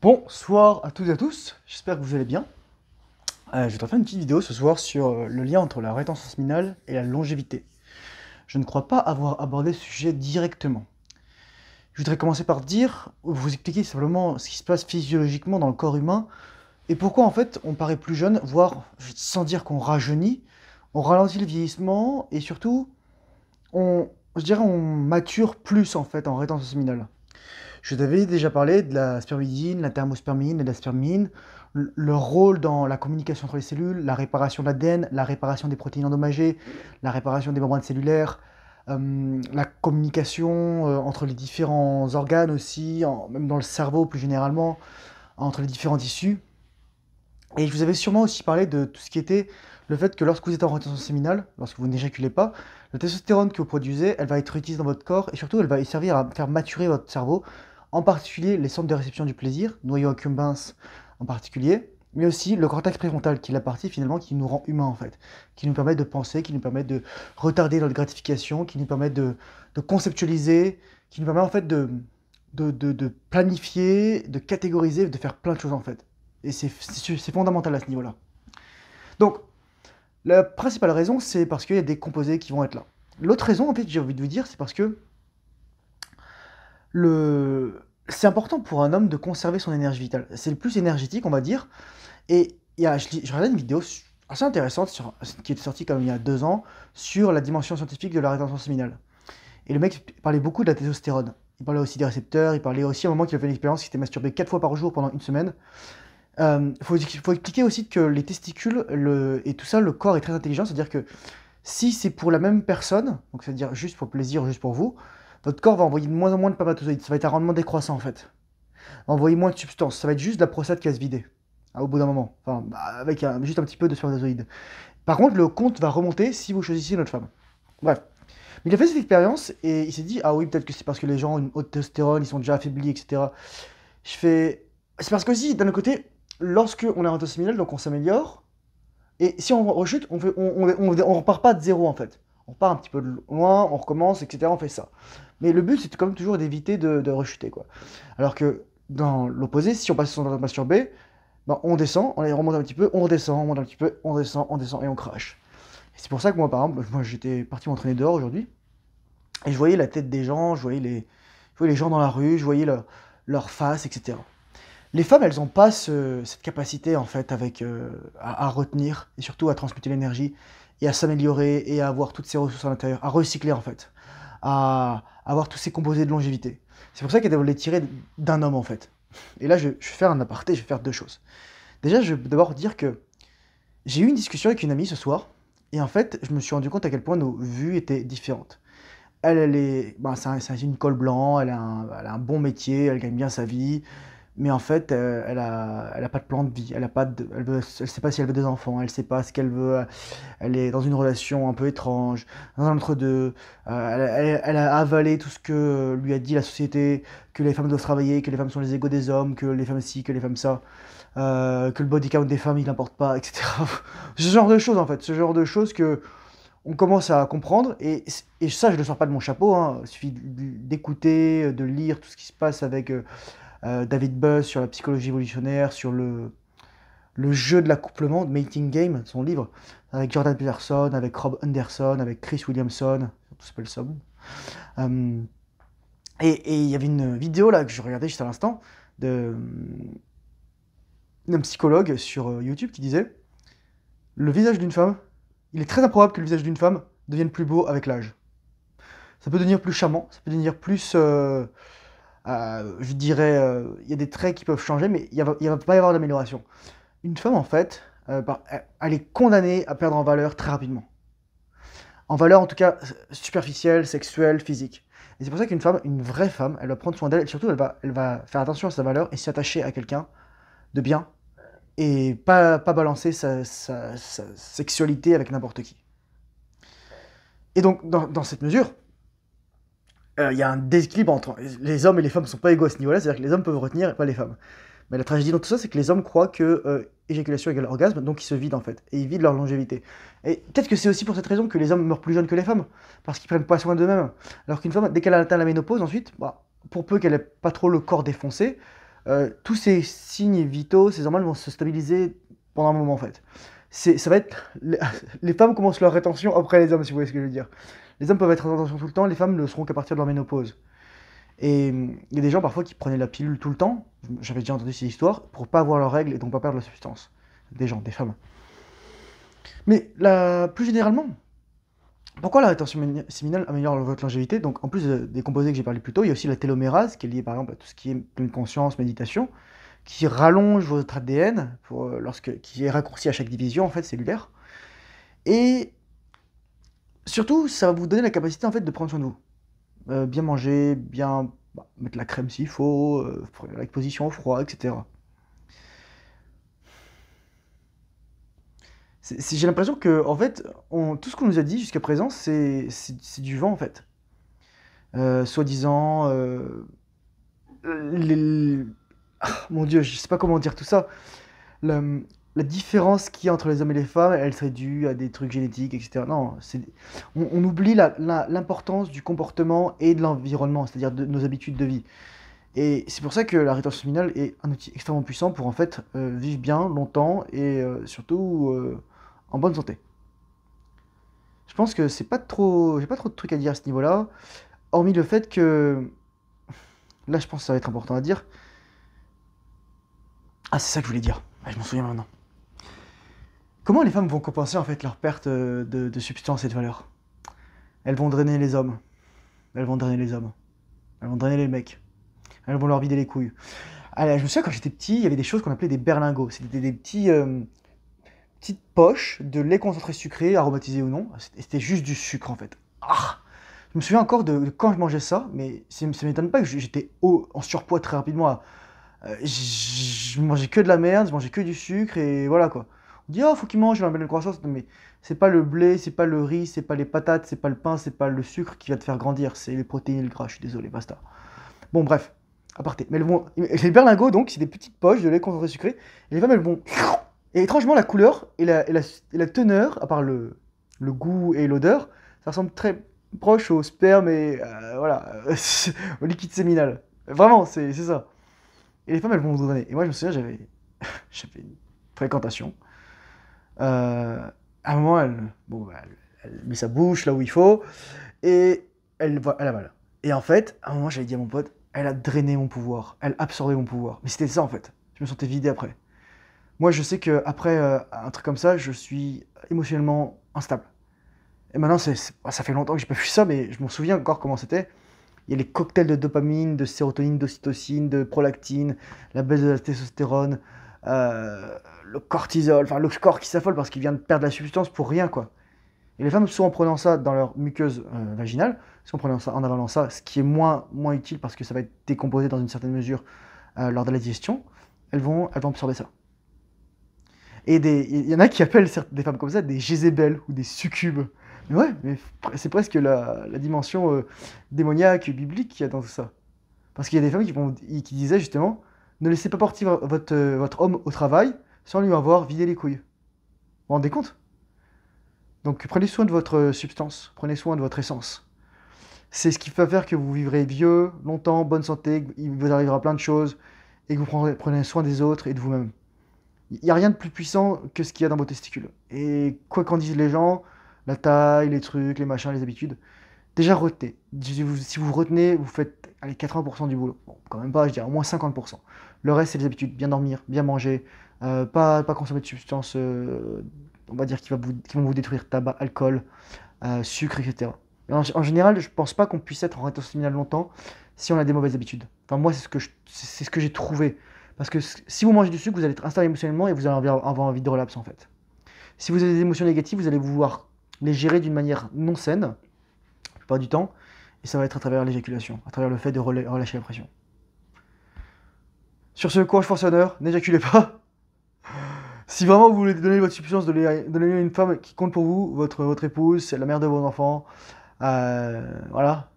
Bonsoir à toutes et à tous, j'espère que vous allez bien. Je vais te faire une petite vidéo ce soir sur le lien entre la rétention séminale et la longévité. Je ne crois pas avoir abordé ce sujet directement. Je voudrais commencer par vous expliquer simplement ce qui se passe physiologiquement dans le corps humain et pourquoi en fait on paraît plus jeune, voire sans dire qu'on rajeunit, on ralentit le vieillissement et surtout on mature plus en fait en rétention séminale. Je t'avais déjà parlé de la spermidine, la thermospermine et la spermine, leur rôle dans la communication entre les cellules, la réparation de l'ADN, la réparation des protéines endommagées, la réparation des membranes cellulaires, la communication entre les différents organes aussi, même dans le cerveau plus généralement, entre les différents tissus. Et je vous avais sûrement aussi parlé de tout ce qui était le fait que lorsque vous êtes en rétention séminale, lorsque vous n'éjaculez pas, la testostérone que vous produisez, elle va être utilisée dans votre corps et surtout elle va servir à faire maturer votre cerveau, en particulier les centres de réception du plaisir, noyau accumbens en particulier, mais aussi le cortex préfrontal qui est la partie finalement qui nous rend humains en fait, qui nous permet de penser, qui nous permet de retarder notre gratification, qui nous permet de conceptualiser, qui nous permet en fait de planifier, de catégoriser, de faire plein de choses en fait. Et c'est fondamental à ce niveau-là. Donc, la principale raison, c'est parce qu'il y a des composés qui vont être là. L'autre raison, en fait, j'ai envie de vous dire, c'est parce que c'est important pour un homme de conserver son énergie vitale. C'est le plus énergétique, on va dire. Et je regardais une vidéo assez intéressante qui était sortie comme il y a 2 ans sur la dimension scientifique de la rétention séminale. Et le mec parlait beaucoup de la testostérone. Il parlait aussi des récepteurs, il parlait aussi à un moment qu'il a fait une expérience, qu'il s'était masturbé 4 fois par jour pendant une semaine. Faut expliquer aussi que les testicules et tout ça, le corps est très intelligent, c'est-à-dire que si c'est pour la même personne, donc c'est-à-dire juste pour plaisir, juste pour vous, votre corps va envoyer de moins en moins de spermatozoïdes, ça va être un rendement décroissant en fait. Va envoyer moins de substances, ça va être juste la prostate qui va se vider, au bout d'un moment, enfin, avec juste un petit peu de spermatozoïdes. Par contre, le compte va remonter si vous choisissez une autre femme. Bref. Mais il a fait cette expérience et il s'est dit, ah oui, peut-être que c'est parce que les gens ont une haute testostérone, ils sont déjà affaiblis, etc. C'est parce que aussi, d'un autre côté, lorsque on est en séminale, donc on s'améliore, et si on rechute, on repart pas de zéro en fait. On repart un petit peu de loin, on recommence, etc. On fait ça. Mais le but, c'est quand même toujours d'éviter de rechuter, quoi. Alors que dans l'opposé, si on passe son temps à masturber, ben, on descend, on remonte un petit peu, on redescend, on monte un petit peu, on descend et on crache. Et c'est pour ça que moi, par exemple, moi j'étais parti m'entraîner dehors aujourd'hui, et je voyais la tête des gens, je voyais les gens dans la rue, je voyais leur face, etc. Les femmes, elles n'ont pas cette capacité en fait à retenir et surtout à transmuter l'énergie et à s'améliorer et à avoir toutes ces ressources à l'intérieur, à recycler en fait, à avoir tous ces composés de longévité. C'est pour ça qu'elles doivent les tirer d'un homme en fait. Et là, je vais faire un aparté, je vais faire 2 choses. Déjà, je vais d'abord dire que j'ai eu une discussion avec une amie ce soir et en fait, je me suis rendu compte à quel point nos vues étaient différentes. Elle est, ben, c'est une col blanc, elle a un bon métier, elle gagne bien sa vie. Mais en fait, elle a pas de plan de vie. Elle sait pas si elle veut des enfants. Elle sait pas ce qu'elle veut. Elle est dans une relation un peu étrange, dans un entre-deux. Elle a avalé tout ce que lui a dit la société, que les femmes doivent travailler, que les femmes sont les égaux des hommes, que les femmes ci, que les femmes ça, que le body count des femmes il n'importe pas, etc. Ce genre de choses en fait, ce genre de choses que on commence à comprendre et ça je le sors pas de mon chapeau. Hein. Il suffit d'écouter, de lire tout ce qui se passe avec David Buss sur la psychologie évolutionnaire, sur le jeu de l'accouplement, Mating Game, son livre, avec Jordan Peterson, avec Rob Anderson, avec Chris Williamson, tout s'appelle ça. Et il y avait une vidéo là que je regardais juste à l'instant d'un psychologue sur YouTube qui disait le visage d'une femme, il est très improbable que le visage d'une femme devienne plus beau avec l'âge. Ça peut devenir plus charmant, ça peut devenir plus je dirais, il y a des traits qui peuvent changer, mais il va pas y avoir d'amélioration. Une femme, en fait, elle est condamnée à perdre en valeur très rapidement. En valeur, en tout cas, superficielle, sexuelle, physique. Et c'est pour ça qu'une femme, une vraie femme, elle va prendre soin d'elle, et surtout, elle va faire attention à sa valeur et s'attacher à quelqu'un de bien, et pas balancer sa sexualité avec n'importe qui. Et donc, dans cette mesure, il y a un déséquilibre entre les hommes et les femmes ne sont pas égaux à ce niveau-là, c'est-à-dire que les hommes peuvent retenir et pas les femmes. Mais la tragédie dans tout ça, c'est que les hommes croient que éjaculation égale orgasme, donc ils se vident en fait, et ils vident leur longévité. Et peut-être que c'est aussi pour cette raison que les hommes meurent plus jeunes que les femmes, parce qu'ils prennent pas soin d'eux-mêmes. Alors qu'une femme, dès qu'elle a atteint la ménopause, ensuite, bah, pour peu qu'elle ait pas trop le corps défoncé, tous ces signes vitaux, ces hormones vont se stabiliser pendant un moment en fait. Ça va être les femmes commencent leur rétention après les hommes, si vous voyez ce que je veux dire. Les hommes peuvent être en rétention tout le temps, les femmes ne le seront qu'à partir de leur ménopause. Et il y a des gens parfois qui prenaient la pilule tout le temps, j'avais déjà entendu ces histoires, pour pas avoir leurs règles et donc pas perdre la substance. Des gens, des femmes. Mais plus généralement, pourquoi la rétention séminale améliore votre longévité? Donc en plus des composés que j'ai parlé plus tôt, il y a aussi la télomérase qui est liée par exemple à tout ce qui est pleine conscience, méditation, qui rallonge votre ADN, qui est raccourci à chaque division en fait cellulaire. Et surtout, ça va vous donner la capacité en fait de prendre soin de vous. Bien manger, bien mettre la crème s'il faut, l'exposition au froid, etc. J'ai l'impression que en fait, tout ce qu'on nous a dit jusqu'à présent, c'est du vent en fait. Soi-disant, les... mon Dieu, je sais pas comment dire tout ça. La, la différence qu'il y a entre les hommes et les femmes, elle serait due à des trucs génétiques, etc. Non, on oublie l'importance du comportement et de l'environnement, c'est-à-dire de nos habitudes de vie. Et c'est pour ça que la rétention séminale est un outil extrêmement puissant pour en fait vivre bien, longtemps et surtout en bonne santé. Je pense que c'est pas trop, j'ai pas trop de trucs à dire à ce niveau-là, hormis le fait que, là je pense que ça va être important à dire. Ah, c'est ça que je voulais dire. Ah, je m'en souviens maintenant. Comment les femmes vont compenser en fait leur perte de substance et de valeur? Elles vont drainer les hommes. Elles vont drainer les hommes. Elles vont drainer les mecs. Elles vont leur vider les couilles. Allez, je me souviens quand j'étais petit, il y avait des choses qu'on appelait des berlingots. C'était des petites poches de lait concentré sucré, aromatisé ou non. C'était juste du sucre en fait. Ah, je me souviens encore de quand je mangeais ça, mais ça m'étonne pas que j'étais en surpoids très rapidement. Je mangeais que de la merde, je mangeais que du sucre et voilà quoi. On dit oh faut qu'il mange, il a une belle croissance, mais c'est pas le blé, c'est pas le riz, c'est pas les patates, c'est pas le pain, c'est pas le sucre qui va te faire grandir, c'est les protéines et le gras, je suis désolé, basta. Bon bref, aparté. Mais les berlingots donc, c'est des petites poches de lait concentré sucré, et les femmes elles vont... Et étrangement la couleur et la teneur, à part le goût et l'odeur, ça ressemble très proche au sperme et voilà, au liquide séminal. Vraiment, c'est ça. Et les femmes, elles vont vous donner. Et moi, je me souviens, j'avais une fréquentation. À un moment, bon, elle met sa bouche là où il faut et elle avale. Et en fait, à un moment, j'avais dit à mon pote, elle a drainé mon pouvoir, elle a absorbé mon pouvoir. Mais c'était ça en fait. Je me sentais vidé après. Moi, je sais qu'après un truc comme ça, je suis émotionnellement instable. Et maintenant, ça fait longtemps que j'ai pas vu ça, mais je m'en souviens encore comment c'était. Il y a les cocktails de dopamine, de sérotonine, d'ocytocine, de prolactine, la baisse de la testostérone, le cortisol, enfin le corps qui s'affole parce qu'il vient de perdre la substance pour rien quoi. Et les femmes, soit en prenant ça dans leur muqueuse vaginale, soit en prenant ça, en avalant ça, ce qui est moins utile parce que ça va être décomposé dans une certaine mesure lors de la digestion, elles vont absorber ça. Et il y en a qui appellent des femmes comme ça des Jézébel ou des succubes. Mais ouais, mais c'est presque la dimension démoniaque, biblique qu'il y a dans tout ça. Parce qu'il y a des femmes qui disaient justement, ne laissez pas partir votre homme au travail sans lui avoir vidé les couilles. Vous vous rendez compte? Donc prenez soin de votre substance, prenez soin de votre essence. C'est ce qui va faire que vous vivrez vieux, longtemps, bonne santé, il vous arrivera plein de choses, et que vous prenez soin des autres et de vous-même. Il n'y a rien de plus puissant que ce qu'il y a dans vos testicules. Et quoi qu'en disent les gens, la taille, les trucs, les machins, les habitudes, déjà retenez. Si vous retenez, vous faites allez, 80% du boulot. Bon, quand même pas, je dirais au moins 50%. Le reste, c'est les habitudes. Bien dormir, bien manger, pas consommer de substances, on va dire, qui vont vous détruire, tabac, alcool, sucre, etc. En général, je pense pas qu'on puisse être en rétention séminale longtemps si on a des mauvaises habitudes. Enfin, moi, c'est ce que j'ai trouvé. Parce que si vous mangez du sucre, vous allez être instable émotionnellement et vous allez avoir envie de relapse en fait. Si vous avez des émotions négatives, vous allez vouloir les gérer d'une manière non saine, la plupart du temps, et ça va être à travers l'éjaculation, à travers le fait de relâcher la pression. Sur ce, courage force et honneur, n'éjaculez pas. Si vraiment vous voulez donner votre substance, donnez-le à une femme qui compte pour vous, votre épouse, c'est la mère de vos enfants, voilà.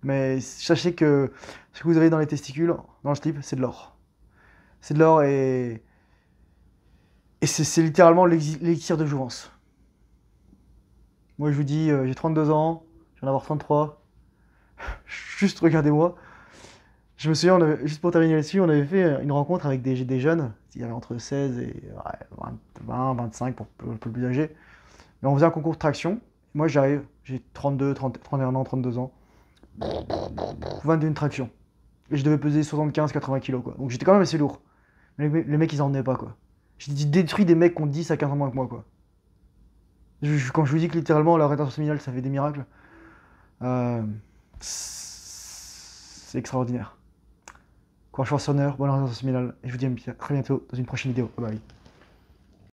Mais sachez que ce que vous avez dans les testicules, dans le slip, c'est de l'or. C'est de l'or et c'est littéralement l'élixir de jouvence. Moi je vous dis, j'ai 32 ans, je viens d'avoir 33. Juste regardez-moi. Je me souviens, juste pour terminer là-dessus, on avait fait une rencontre avec des jeunes, il y avait entre 16 et ouais, 20, 25 pour un peu plus âgés. Mais on faisait un concours de traction. Moi, j'arrive, j'ai 32, 30, 31 ans, 32 ans. 21 tractions. Et je devais peser 75-80 kilos, quoi. Donc j'étais quand même assez lourd. Mais les mecs, ils en venaient pas, quoi. J'ai détruit des mecs qui ont 10 à 15 ans moins que moi, quoi. Quand je vous dis que littéralement, la rétention séminale, ça fait des miracles, euh, c'est extraordinaire. Courage Force Honneur, bonne rétention séminale. Et je vous dis à très bientôt dans une prochaine vidéo. Bye bye.